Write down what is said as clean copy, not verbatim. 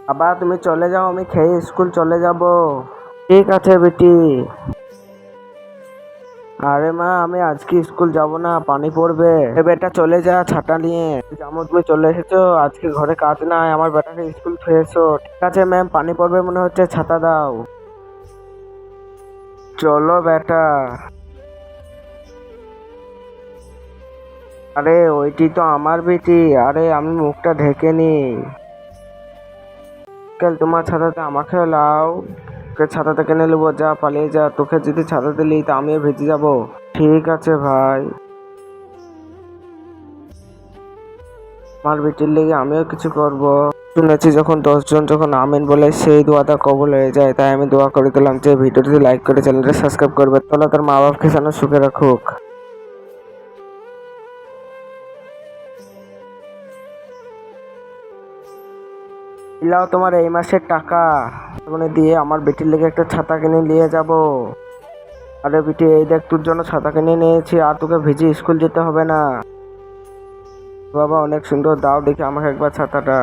বাবা তুমি চলে যাও, আমি খেয়ে স্কুল চলে যাব। ঠিক আছে বেটি। আরে মা, আমি আজকে স্কুল যাব না, পানি পড়বে। এ বেটা চলে যা ছাতা নিয়ে। জামু তুমি চলে এসেছো, আজকে ঘরে কাজ নাই, আমার বেটাকে স্কুল ছুঁয়ে এসো। ঠিক আছে ম্যাম, পানি পড়বে মনে হচ্ছে, ছাতা দাও। চলো বেটা। আরে ওইটি তো আমার বেটি। আরে আমি মুখটা ঢেকে নি। কাল তোমার ছাতাতে আমাকে লাও। তোকে ছাতা থেকে নেবো, যা পালিয়ে যা, তোকে যদি ছাতাতে নিই তা আমিও ভিজে যাব। ঠিক আছে ভাই। আমার বেটির লেগে আমিও কিছু করব। শুনেছি যখন 10 জন যখন আমিন বলে সেই দোয়াটা কবুল হয়ে যায়, তাই আমি দোয়া করে দিলাম যে ভিডিওটি লাইক করে চ্যানেলটা সাবস্ক্রাইব করবে। তোলা তোর মা বাপকে যেন সুখে রাখুক। ইলাও তোমার এই মাসের টাকা। ওখানে দিয়ে আমার বেটির লেগে একটা ছাতা কিনে নিয়ে যাব। আরে বেটি, এই দেখ তোর জন্য ছাতা কিনে নিয়েছি, আর তোকে ভিজে স্কুল যেতে হবে না। বাবা অনেক সুন্দর, দাও দেখি আমাকে একবার ছাতাটা।